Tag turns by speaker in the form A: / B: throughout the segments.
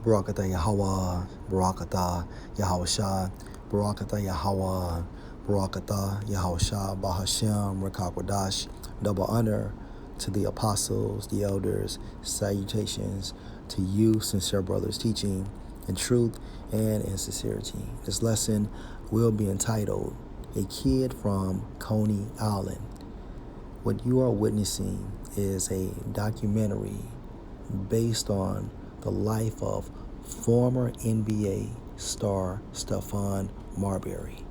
A: Barakatah Yahweh, Barakatah Yahweh, Barakatah Yahweh, Barakatah Yahweh, Bahashem, Rekakwadash. Double honor to the apostles, the elders, salutations to you, sincere brothers, teaching in truth and in sincerity. This lesson will be entitled A Kid from Coney Island. What you are witnessing is a documentary based on the life of former NBA star Stephon Marbury.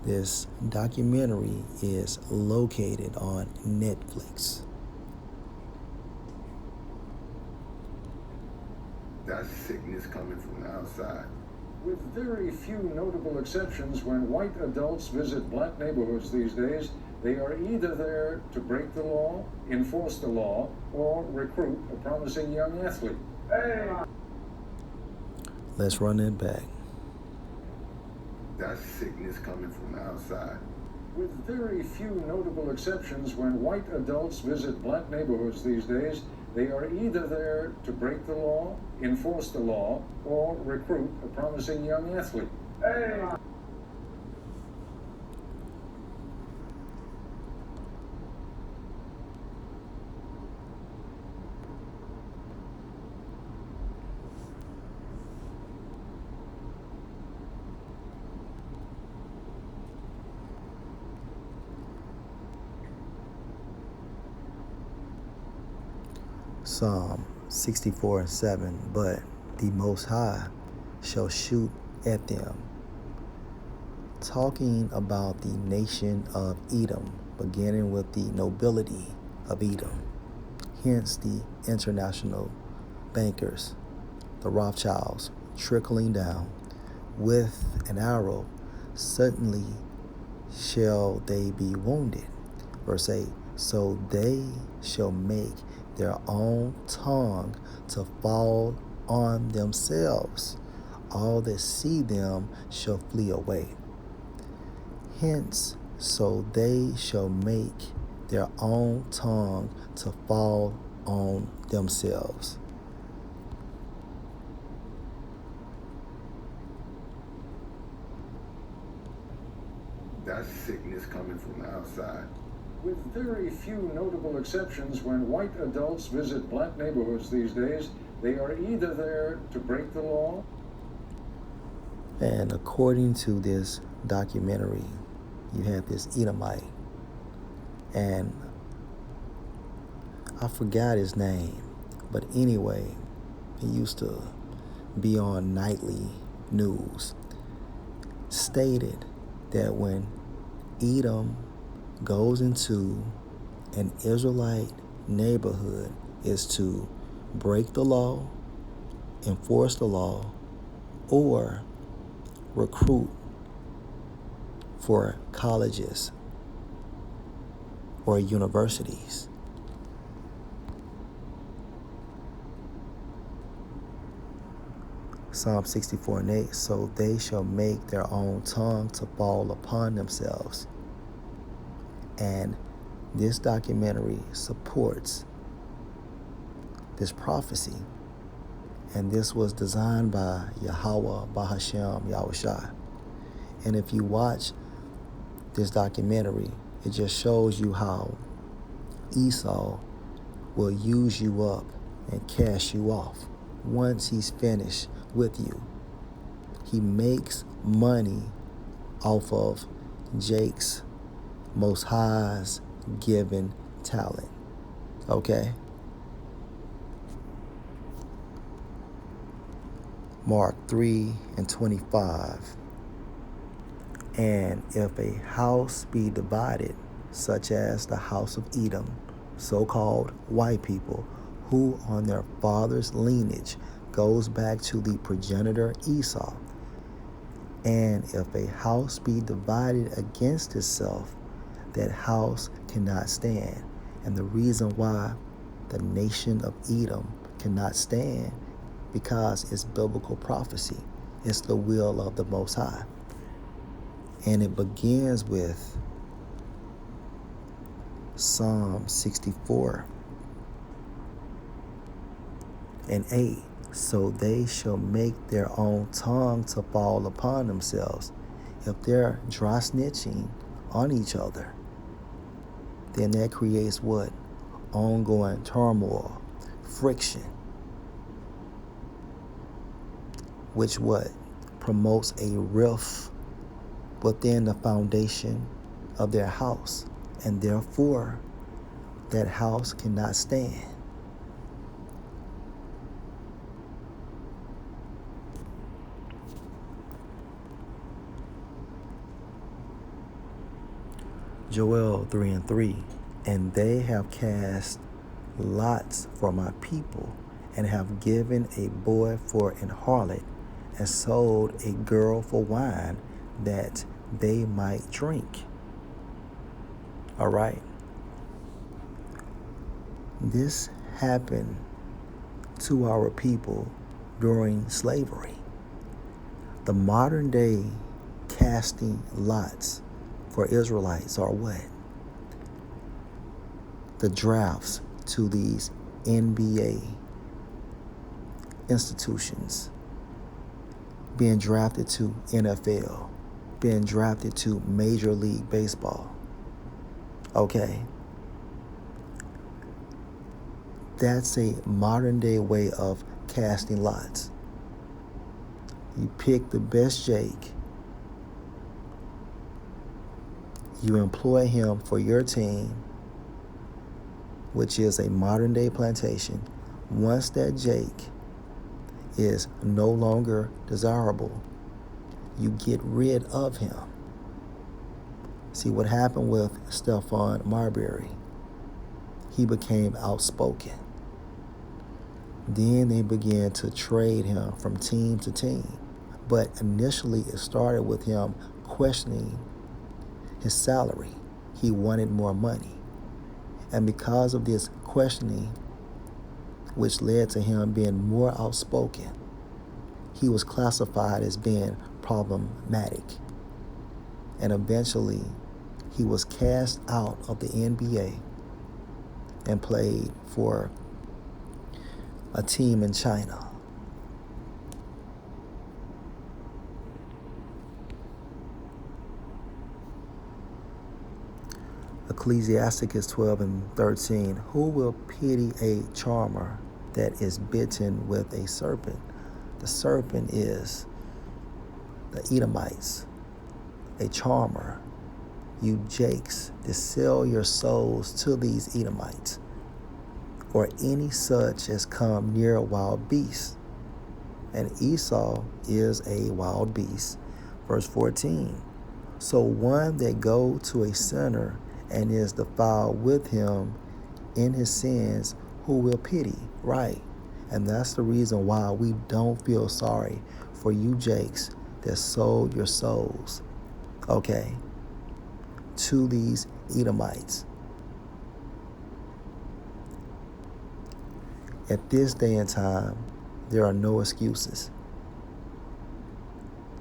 A: This documentary is located on Netflix.
B: That's sickness coming from the outside.
C: With very few notable exceptions, when white adults visit black neighborhoods these days, they are either there to break the law, enforce the law, or recruit a promising young athlete. Hey!
A: Let's run it back.
B: That's sickness coming from the outside.
C: With very few notable exceptions, when white adults visit black neighborhoods these days, they are either there to break the law, enforce the law, or recruit a promising young athlete. Hey!
A: Psalm 64:7, but the Most High shall shoot at them. Talking about the nation of Edom, beginning with the nobility of Edom, hence the international bankers, the Rothschilds, trickling down with an arrow, suddenly shall they be wounded. Verse 8, so they shall make their own tongue to fall on themselves. All that see them shall flee away. Hence, so they shall make their own tongue to fall on themselves.
B: That's sickness coming from the outside.
C: With very few notable exceptions, when white adults visit black neighborhoods these days, they are either there to break the law.
A: And according to this documentary, you have this Edomite, and I forgot his name, but anyway, he used to be on nightly news, stated that when Edom goes into an Israelite neighborhood is to break the law, enforce the law, or recruit for colleges or universities. Psalm 64:8, so they shall make their own tongue to fall upon themselves. And this documentary supports this prophecy. And this was designed by Yahweh, Bahashem, Yahushua. And if you watch this documentary, it just shows you how Esau will use you up and cast you off. Once he's finished with you, he makes money off of Jake's Most High's given talent. Okay? Mark 3:25. And if a house be divided, such as the house of Edom, so-called white people, who on their father's lineage goes back to the progenitor Esau, and if a house be divided against itself, that house cannot stand. And the reason why the nation of Edom cannot stand, because it's biblical prophecy. It's the will of the Most High. And it begins with Psalm 64:8. so they shall make their own tongue to fall upon themselves. If they're dry snitching on each other, then that creates what? Ongoing turmoil, friction, which what? Promotes a rift within the foundation of their house, and therefore that house cannot stand. Joel 3:3, and they have cast lots for my people, and have given a boy for an harlot, and sold a girl for wine, that they might drink. All right. This happened to our people during slavery. The modern day casting lots for Israelites are what? The drafts to these NBA institutions, being drafted to NFL, being drafted to Major League Baseball. Okay? That's a modern day way of casting lots. You pick the best Jake, you employ him for your team, which is a modern day plantation. Once that Jake is no longer desirable, you get rid of him. See what happened with Stephon Marbury. He became outspoken. Then they began to trade him from team to team. But initially it started with him questioning his salary. He wanted more money. And because of this questioning, which led to him being more outspoken, he was classified as being problematic. And eventually, he was cast out of the NBA and played for a team in China. Ecclesiasticus 12:13. Who will pity a charmer that is bitten with a serpent? The serpent is the Edomites, a charmer. You Jakes to sell your souls to these Edomites, or any such as come near a wild beast. And Esau is a wild beast. Verse 14. So one that go to a sinner and is defiled with him in his sins, who will pity? Right. And that's the reason why we don't feel sorry for you Jakes that sold your souls, okay, to these Edomites. At this day and time, there are no excuses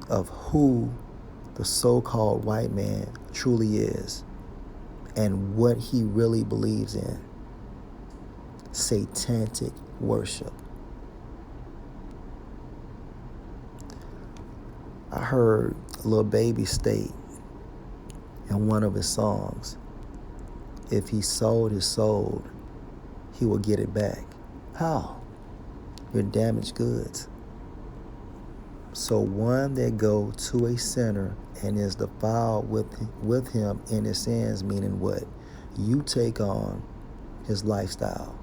A: of who the so-called white man truly is and what he really believes in. Satanic worship. I heard Lil Baby state in one of his songs, if he sold his soul, he will get it back. How? Your damaged goods. So one that go to a sinner and is defiled with him in his sins, meaning what? You take on his lifestyle.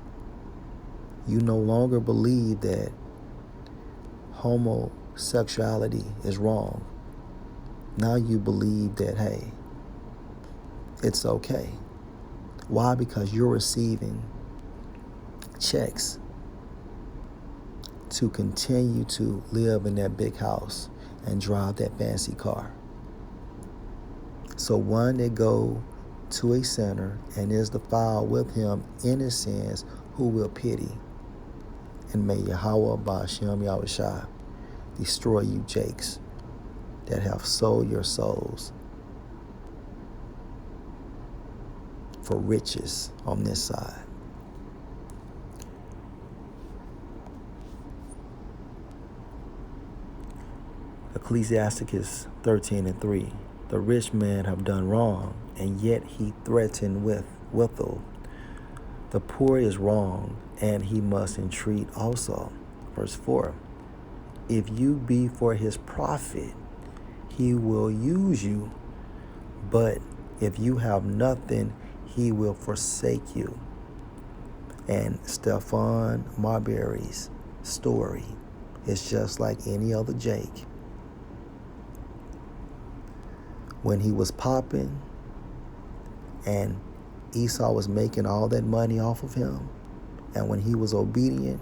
A: You no longer believe that homosexuality is wrong. Now you believe that, hey, it's okay. Why? Because you're receiving checks to continue to live in that big house and drive that fancy car. So one that go to a sinner and is defiled with him in his sins, who will pity? And may Yahweh Ba'ashem Yahushua destroy you Jakes that have sold your souls for riches on this side. Ecclesiasticus 13:3. The rich man have done wrong, and yet he threatened withal. The poor is wrong, and he must entreat also. Verse 4. If you be for his profit, he will use you, but if you have nothing, he will forsake you. And Stephon Marbury's story is just like any other Jake. When he was popping and Esau was making all that money off of him, and when he was obedient,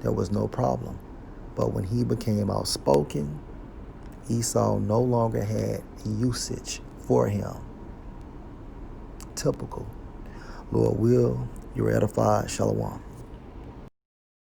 A: there was no problem. But when he became outspoken, Esau no longer had usage for him. Typical. Lord will, you're edified. Shalom.